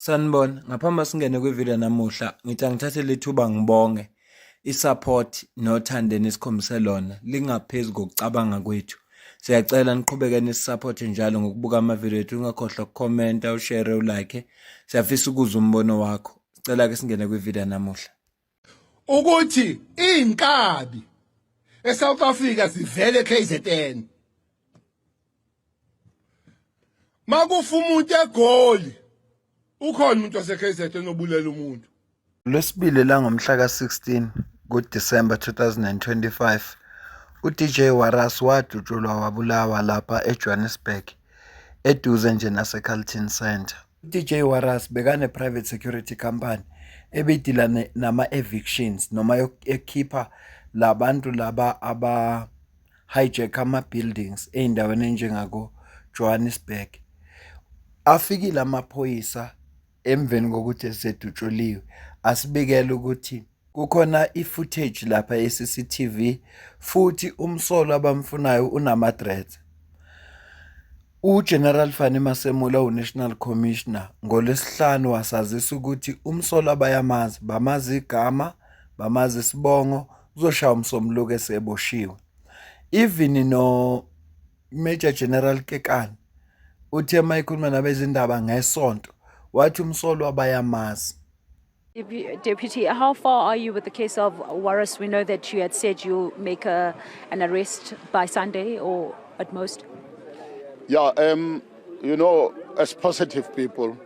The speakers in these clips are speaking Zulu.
Sanibona, ngaphambi singene kwivideo namuhla, ngithi angithathe lethuba ngibonge i-support nothando enikhombise lona lingaphezu kokucabanga kwethu. Siyacela niqhubeke nisupporte njalo ngokubuka amavideo ethu, ungakhohlwa ukukhomenta, ushare, ulike. Siyafisa ukuzwa umbono wakho. Sicela ke singene kwivideo namuhla. Ukuthi inkabi eSouth Africa zivele KZN. Makufa umuntu egoli ukhona umuntu wase KZN obulela umuntu. Lwesibili la ngomhla ka-16 kuDisemba 2025, uDJ Waras wadutshulwa wabulawa lapha eJohannesburg, eduze nje naseCarlton Center. uDJ Waras bekane-private security company ebidila nama-evictions noma ekhipha labantu laba aba-hijack ama-buildings ey'ndaweni enjengako-Johannesburg. Afikile amaphoyisa emveni kokuthi esedutshuliwe asibikela ukuthi kukhona i-footage lapha ye-CCTV futhi umsolo abamfunayo unama-threats. UGeneral Fanny Masemula, u-National Commissioner, ngoLwesihlanu wasazisa ukuthi umsolo abayamazi, bamazi igama, bamazi isibongo, uzoshaya umsombuluko eseboshiwe. Even no-Major General Kekana uthe uma ekhuluma nabezindaba ngesonto wathi umsolo abayamazi. Deputy, how far are you with the case of Waras? We know that you had said you'll make an arrest by Sunday or at most. Yeah, you know, as positive people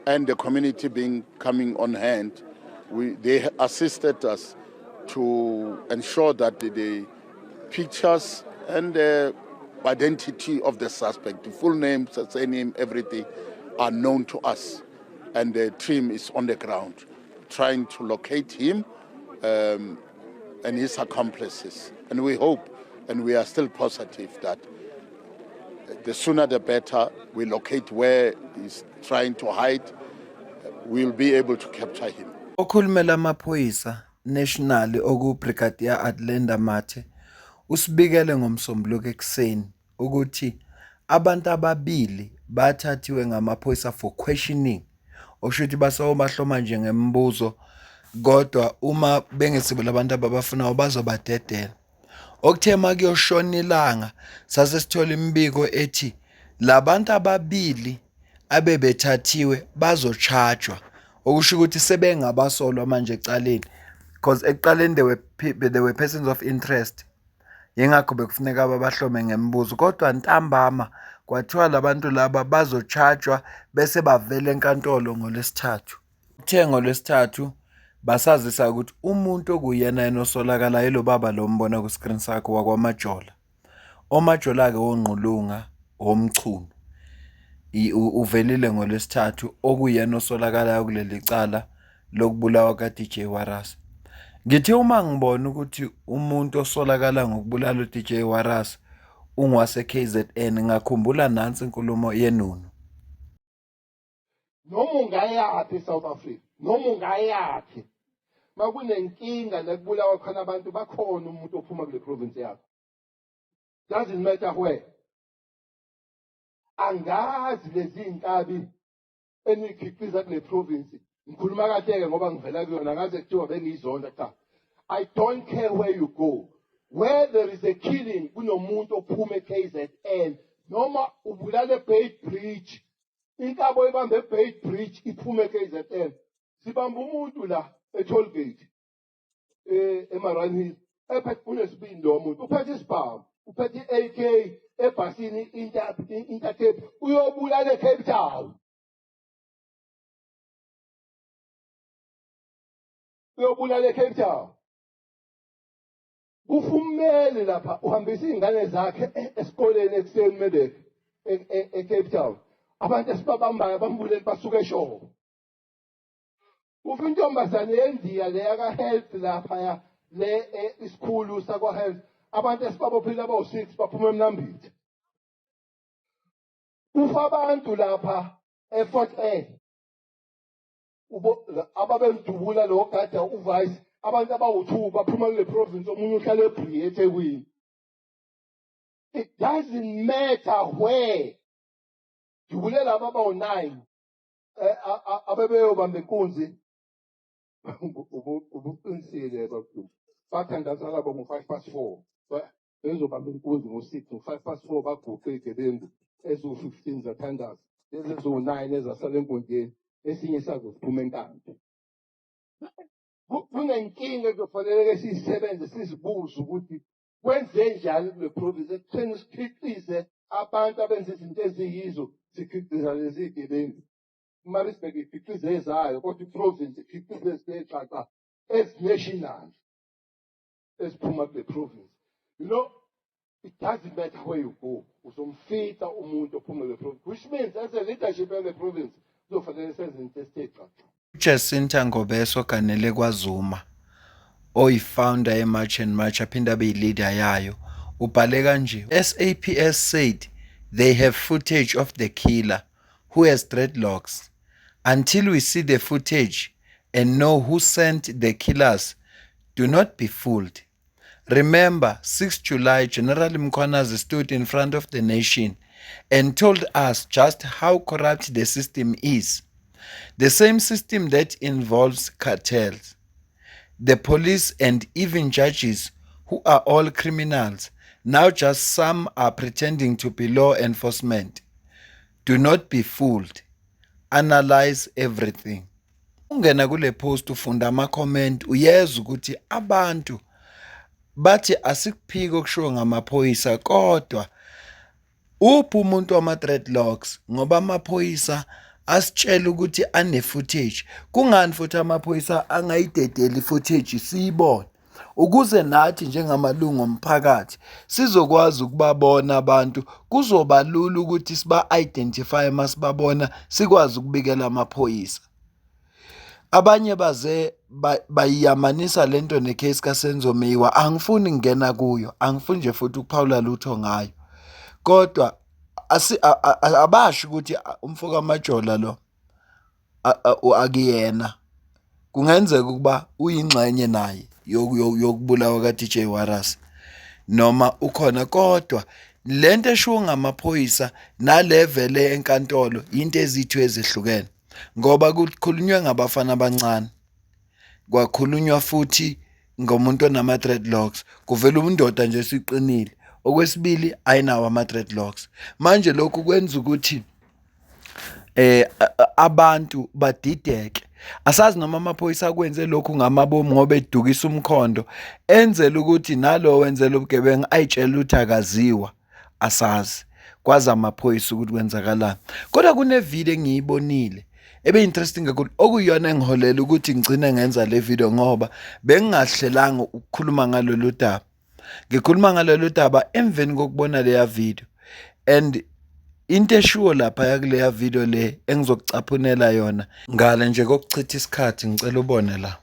and the community coming on hand, they assisted us to ensure that the pictures and the identity of the suspect, the full name, surname, everything, are known to us. And the team is on the ground trying to locate him and his accomplices. And we hope, and we are still positive that the sooner the better we locate where he's trying to hide, we'll be able to capture him. Okhulumela amaphoyisa national okuBrigadier Adlenda Mathe usibikele ngomsombuluko ekseni ukuthi abantu ababili bathathiwe ngamaphoyisa for questioning, okushuthi basawobahloma nje ngemibuzo kodwa uma bengesibo labantu ababafuna bazobadedela. Okuthe makuyoshona ilanga sase sithola imbiko ethi labantu ababili abebethathiwe bazochargewa, okusho ukuthi sebengabasolwa manje ecaleni because ekuqaleni they were persons of interest. Yingakho bekufuneka babahlome ngemibuzo kodwa ntambama kwathiwa labantu laba bazochargewa bese bavela enkantolo ngoLwesithathu. Kuthe ngoLwesithathu basazisa ukuthi umuntu okuyena yena osolakala yilo baba lo mbona ku screen sakho wakwaMajola. oMajola ke onqulunga omchunu uvelile ngoLwesithathu okuyena osolakala kuleli cala lokubulawa kaDJ Waras. Ngithi uma ngibona ukuthi umuntu osolakala ngokubulala uDJ Waras ungwase KZN ngakhumbula nansi inkulumo yenunu. Noma ungayaphi eSouth Africa, noma ungayaphi. Makunenkinga nekubulawa khona abantu bakhona umuntu ophuma kule province yakho. Doesn't matter where. Angazi lezi inkabi enikhiqiza kule province. Ngikhuluma kahle-ke ngoba ngivela kuyona ngaze kuthiwa bengizonda cha. I don't care where you go. Where there is a killing, kunomuntu ophume KZN noma ubulale Beit Bridge. Inkabo ibambe Beit Bridge iphume KZN. Sibamba umuntu la eTollgate eMarani ephethe unesibindi lo muntu uphethe isibhamu uphethe AK ebhasini Intercape uyobulala eCape Town. Uyobulala eCape Town. Ufumele lapha uhambisa izingane zakhe esikoleni ekuseni Medek eCape Town. Abantu esibabambayo bambulele basuka eShowe. Ufa intombazane yendiya leya ka-health lapha le isikhulu sakwa-health. Abantu esibabophile abawu-6 baphuma eMnambithi. Ufa abantu lapha eFort Air. Ababemdubula lo gada uvice abantu abawu-2 baphuma kule province omunye uhlala eBrie eThekwini. It doesn't matter where. Dubulela abawu-9 abebeyobamba inkunzi ubuqinisile kakhulu bathandaza labo ngo-4:05 bezobamba inkunzi ngo-6 ngo-4:05 baguqe iy'gebengu eziwu-15 zathandaza eziwu-9 ezasala enkundleni esinye sazo siphume enkandla. Kunenkinga ekufanele-ke siyisebenze sizibuze ukuthi kwenze njani kule province ekutheni sikhiqize abantu abenza izinto eziyizo sikhiqiza lezi gebengu. uMaritzburg ikhiqize ezayo kodwa iprovince ikhiqize ezixaxa ezi-national eziphuma kule province. You know, it doesn't matter where you go. Uzomfita umuntu ophuma kule province, which means as a leadership yale province kuzofanele senze izinto ezixaxa. uJacinta Ngobeso Ganele kwaZuma oyi-founder ye-March and March aphinda abe yi-leader yayo ubhale kanje. SAPS said they have footage of the killer who has dreadlocks. Until we see the footage and know who sent the killers, do not be fooled. Remember, 6 July, General Mkhwanazi stood in front of the nation and told us just how corrupt the system is. The same system that involves cartels, the police and even judges who are all criminals. Now just some are pretending to be law enforcement. Do not be fooled. Analyze everything. Ungena kule post ufunda ama-comment uyeza ukuthi abantu bathi asikuphiki okushiwo ngamaphoyisa kodwa uphi umuntu wama-dreadlocks ngoba amaphoyisa asitshela ukuthi ane-footage. Kungani futhi amaphoyisa angayidedeli i-footage siyibone ukuze nathi njengamalungu omphakathi sizokwazi ukubabona abantu, kuzoba lula ukuthi siba-identify masibabona sikwazi ukubikela amaphoyisa. Abanye baze bayiyamanisa lento necase kaSenzo Meyiwa. Angifuni ngena kuyo, angifuni nje futhi ukuphawula lutho ngayo, kodwa abasho ukuthi umfoka amajola lo akuyena. Kungenzeka ukuba uyingxenye naye yokubulawa kaDJ Warras noma ukhona, kodwa lento eshiwo ngamaphoyisa nalevele enkantolo into ezithu ezihlukene ngoba kukhulunywa ngabafana abancane, kwakhulunywa futhi ngomuntu onama-dreadlocks, kuvela umundoda nje siqinile. Okwesibili ayinawo ama-dreadlocks. Manje lokhu kwenza ukuthi abantu badideke. Asazi noma amaphoyisa akwenze lokhu ngamabomu ngoba edukisa umkhondo enzela ukuthi nalo wenzela ubugebengu ayitshela ukuthi akaziwa. Asazi kwazi amaphoyisa ukuthi kwenzakalani, kodwa kunevideo engiyibonile ebe-interesting kakhulu okuyiyona engiholela ukuthi ngigcine ngenza le video ngoba bengingahlelanga ukukhuluma ngalolu daba. Ngikhuluma ngalolu daba emveni kokubona leya video, and into eshiwo lapha yakuleya video le engizokucaphunela yona ngale nje kokuchitha isikhathi ngicela ubone la.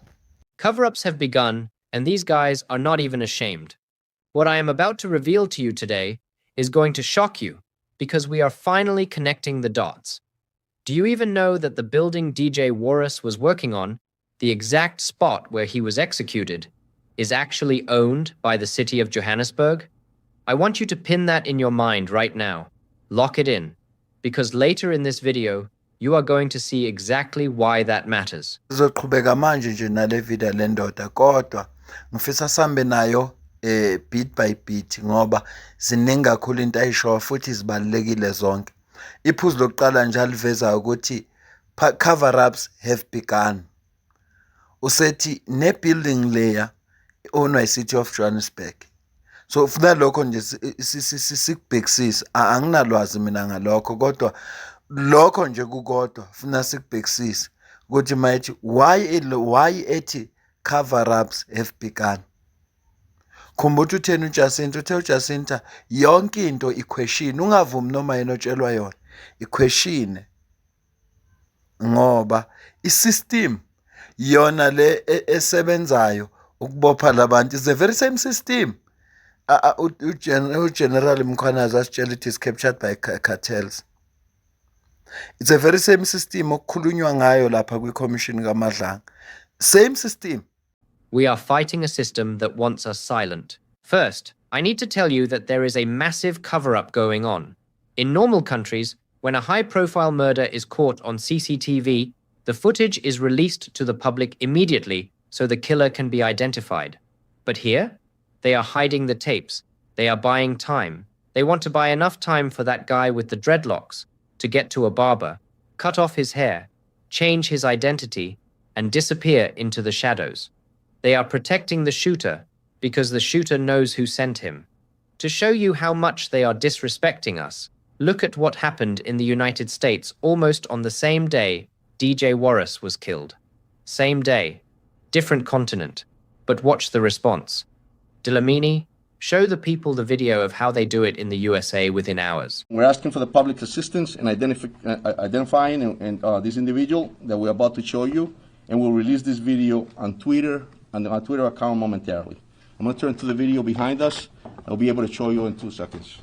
Cover-ups have begun, and these guys are not even ashamed. What I am about to reveal to you today is going to shock you, because we are finally connecting the dots. Do you even know that the building DJ Warras was working on, the exact spot where he was executed, is actually owned by the city of Johannesburg? I want you to pin that in your mind right now. Lock it in, because later in this video, you are going to see exactly why that matters. Sizoqhubeka manje nje nale video le ndoda, kodwa ngifisa sambe nayo beat by beat ngoba ziningi kakhulu into ayishoyo futhi zibalulekile zonke. Iphuzu lokuqala nje aliveza ukuthi cover-ups have begun. Usethi ne-building layer owned City of Johannesburg. So ufuna lokho nje sikubhekisisa, anginalwazi mina ngalokho, kodwa lokho nje kukodwa ufuna sikubhekisisa ukuthi mayithi why ethi cover-ups have begun. Khumbula utheni uJacinta, uthe uJacinta yonke into iquestion, ungavumi noma yena otshelwa yona, iquestion ngoba isystem yona le esebenzayo ukubopha labantu is the very same system. General Mkhwanazi asitshela ukuthi is captured by cartels. It's a very same system okukhulunywa ngayo lapha kwi-commission kaMadlanga. Same system. We are fighting a system that wants us silent. First, I need to tell you that there is a massive cover-up going on. In normal countries, When a high-profile murder is caught on CCTV, the footage is released to the public immediately so the killer can be identified. But here, they are hiding the tapes. They are buying time. They want to buy enough time for that guy with the dreadlocks to get to a barber, cut off his hair, change his identity, and disappear into the shadows. They are protecting the shooter because the shooter knows who sent him. To show you how much they are disrespecting us, look at what happened in the United States almost on the same day DJ Warris was killed. Same day, different continent, but watch the response. Dlamini, show the people the video of how they do it in the USA within hours. We're asking for the public assistance in identifying this individual that we're about to show you, and we'll release this video on Twitter, on our Twitter account momentarily. I'm going to turn to the video behind us. I'll be able to show you in 2 seconds.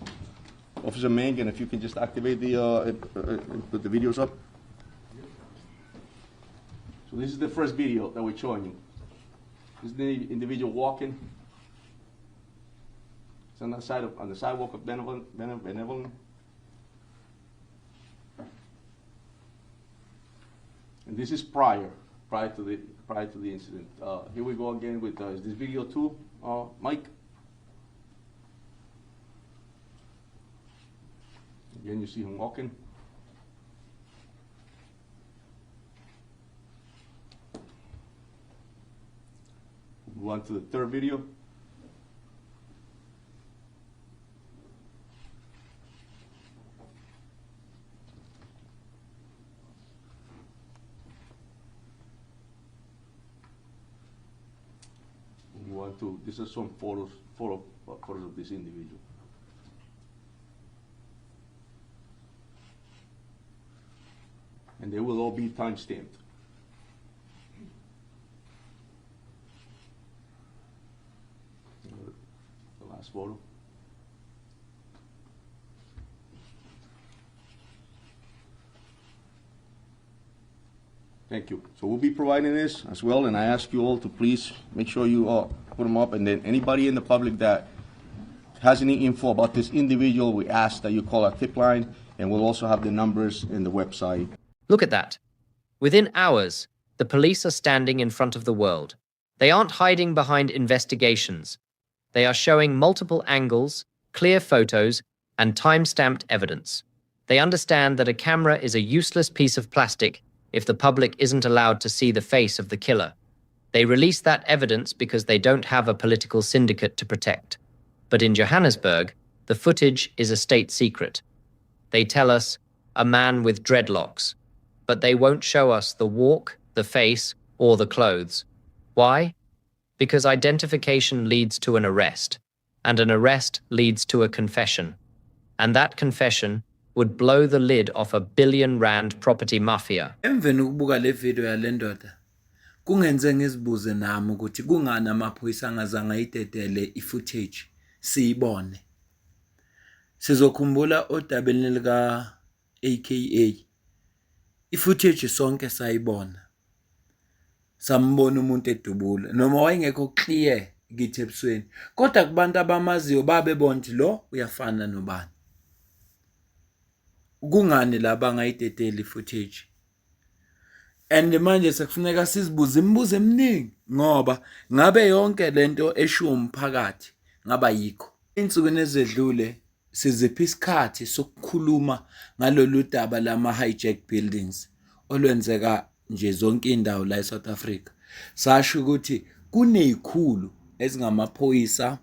Officer Mangan, if you can just activate put the videos up. So this is the first video that we're showing you. This is the individual walking. It's on the sidewalk of Benevolent. And this is prior to the incident. Here we go again with is this video too, Mike? Again, you see him walking. Move on to the third video. This is some photos of this individual. And they will all be time-stamped. The last photo. Thank you. So we'll be providing this as well, and I ask you all to please make sure you put them up, and then anybody in the public that has any info about this individual, we ask that you call our tip line, and we'll also have the numbers in the website. Look at that. Within hours, the police are standing in front of the world. They aren't hiding behind investigations. They are showing multiple angles, clear photos, and time-stamped evidence. They understand that a camera is a useless piece of plastic if the public isn't allowed to see the face of the killer. They release that evidence because they don't have a political syndicate to protect. But in Johannesburg, the footage is a state secret. They tell us, a man with dreadlocks, but they won't show us the walk, the face, or the clothes. Why? Because identification leads to an arrest, and an arrest leads to a confession. And that confession would blow the lid off a R1 billion property mafia. Emveni ukubuka le video yale ndoda, kungenze ngizibuze nami ukuthi kungani amaphoyisa angazange ayidedele i-footage siyibone. Sizokhumbula odabeni lika AKA. I-footage sonke sayibona. Sambona umuntu edubula noma wayengekho clear kithi ebusweni. Kodwa kubantu abamaziyo babebona ukuthi lo uyafana nobani. Kungani laba ngayidedeli footage? And manje sekufuneka sizibuze imibuzo eminingi ngoba ngabe yonke lento eshiwo umphakathi ngaba yikho. Insukwini ezedlule siziphi isikhathi sokukhuluma ngalolu daba lama hijack buildings olwenzeka nje zonke indawo la eSouth Africa. Sasho ukuthi kunezikhulu ezingamaphoyisa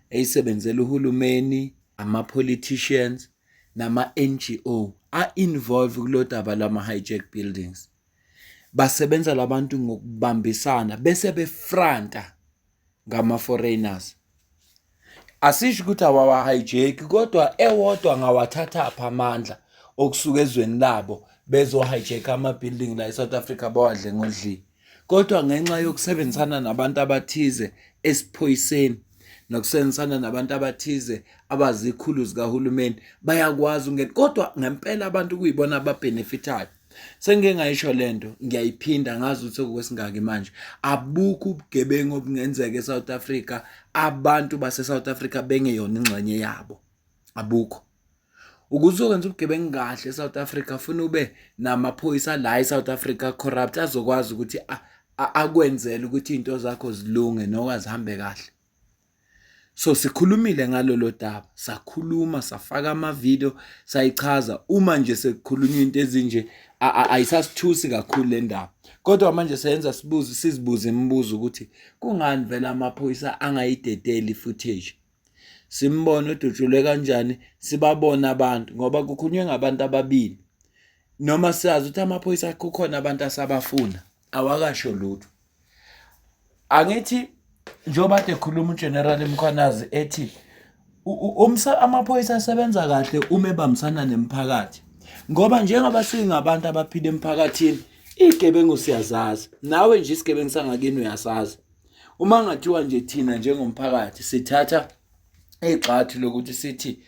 eyisebenzela uhulumeni, ama-politicians nama-NGO are-involved kulo daba lama-hijack buildings. Basebenza labantu ngokubambisana bese befranta ngama-foreigners. Asisho ukuthi awawa-hijack kodwa ewodwa ngawathatha apha amandla okusuka ezweni labo bezo-hijack ama-building la eSouth Africa bawadle ngodlini. Kodwa ngenxa yokusebenzisana nabantu abathize esiphoyiseni nokusebenzisana nabantu abathize abazikhulu zikahulumeni bayakwazi ungena. Kodwa ngempela abantu kuyibona ababenefitayo. Sengike ngayisho lento ngiyayiphinda ngazi ukuthi okwesingaki manje abukho ubugebengu obungenzeka eSouth Africa abantu base South Africa bengeyona ingxenye yabo. Abukho. ukuze ukwenza ubugebengu kahle eSouth Africa ufuna ube namaphoyisa la eSouth Africa corrupt azokwazi ukuthi akwenzele ukuthi into zakho zilunge noma zihambe kahle. So sikhulumile ngalolo daba, sakhuluma, safaka ama-video, sayichaza. Uma nje sekukhulunywa into ezinje ayisasithusi kakhulu le ndaba. Kodwa manje seyenza sizibuze imibuzo ukuthi kungani vele amaphoyisa angayidedeli i-footage. Simbone udutshulwe kanjani, sibabona abantu ngoba kukhulunywe ngabantu ababili. Noma siyazi ukuthi amaphoyisa kukhona abantu asabafuna, awakasho lutho. Angithi njengoba kade khuluma uGeneral Mkhwanazi ethi amaphoyisa asebenza kahle uma ebambisana nemphakathi. Ngoba njengoba singabantu abaphila emphakathini, izigebengu siyazazi. Nawe nje isigebengu sangakini uyasazi. Uma ngathiwa nje thina njengomphakathi sithatha igxathu lokuthi sithi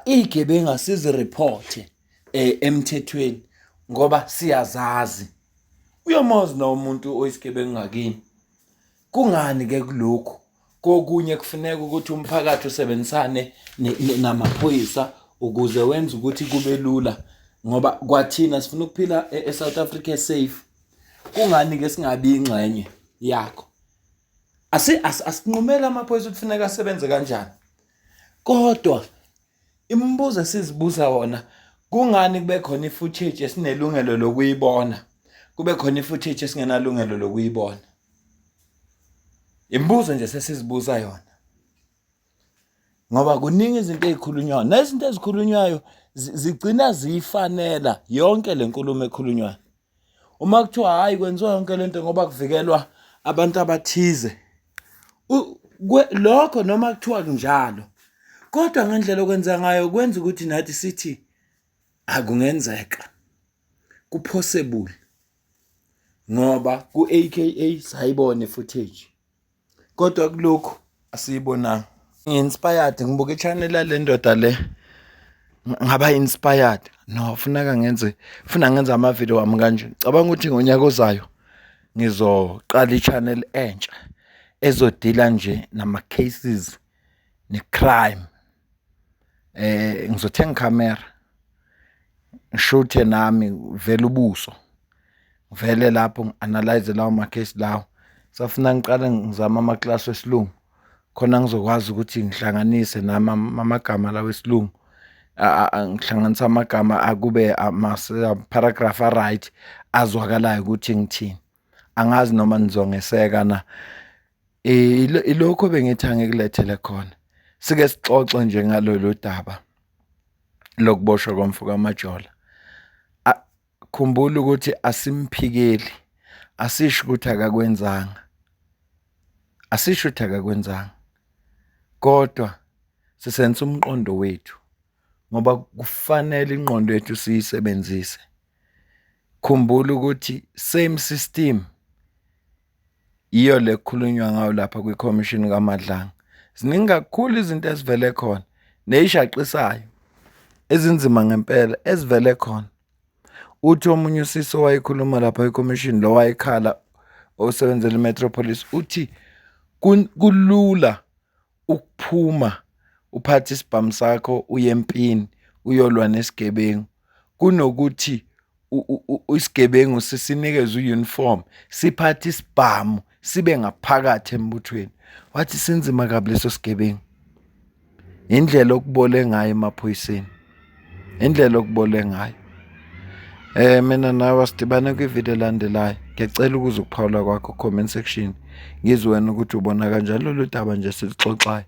izigebengu asizireporte emthethweni ngoba siyazazi. Uyomazi na umuntu oyisigebengu ngakini? Kungani ke kulokho? Kokunye kufuneka ukuthi umphakathi usebenzisane namaphoyisa ukuze wenze ukuthi kube lula ngoba kwathina sifuna ukuphila eSouth Africa safe. Kungani ke singabi ingxenye yakho? Asinqumela amaphoyisa ukufuneka asebenze kanjani. Kodwa imibuzo sizibuza wona, kungani kube khona i-footage esinelungelo lokuyibona, kube khona i-footage esingenalungelo lokuyibona? Imibuzo nje sesizibuza yona. Ngoba kuningi izinto ezikhulunywayo, nezinto ezikhulunywayo zigcina zifanela yonke le nkulumo ekhulunywayo. Uma kuthiwa hayi kwenziwa yonke lento ngoba kuvikelwa abantu abathize, lokho noma kuthiwa kunjalo, kodwa ngendlela okwenza ngayo kwenza ukuthi nathi sithi akungenzeka, kupossible, ngoba ku-AKA sayibona i-footage. Kodwa kulokhu asiyibonanga. Ngi-inspired ngibuka i-channel yale ndoda le, ngaba inspired. No, funa ngenze ama-video wami kanje. Cabanga ukuthi ngonyaka ozayo ngizoqala i-channel entsha ezodila nje nama-cases ne-crime. Ngizothenga ikhamera, ngishuthe nami vele ubuso, ngivele lapho ngi-analyze lawo ma-case lawo. Safuna ngiqale ngizama ama-class wesilungu khona ngizokwazi ukuthi ngihlanganise amagama lawo wesilungu, ngihlanganisa amagama akube ama-paragraph right azwakalayo ukuthi ngithini. Angazi noma nizongeseka na. Ilokho bengithanga kulethele khona. Sike sixoxe nje ngalolu daba lokuboshwa komfuka Majola. Khumbula ukuthi asimphikeli, asisho ukuthi akakwenzanga, asisho ukuthi akakwenzanga, kodwa sisenza umqondo wethu ngoba kufanele ingqondo yethu siyisebenzise. Khumbula ukuthi same system iyo lekhulunywa ngayo lapha kwi-commission kaMadlanga. Ziningi kakhulu izinto ezivele khona nezishaqisayo ezinzima ngempela ezivele khona. Uthi omunye usisi owayekhuluma lapha kwi-commission lo wayekhala osebenzela iMetropolis uthi kulula ukuphuma uphathe isibhamu sakho uye empini uyolwa nesigebengu kunokuthi isigebengu sisinikeze u-uniform siphathe isibhamu sibe ngaphakathi embuthweni. Wathi sinzima kabi leso sigebengu. Indlela okubole ngayo emaphoyiseni, indlela okubole ngayo. Mina nawe sidibane kwi-video elandelayo. Ngiyacela ukuze ukuphawula kwakho comment section ngizwe wena ukuthi ubona kanjani lolu daba nje silixoxayo.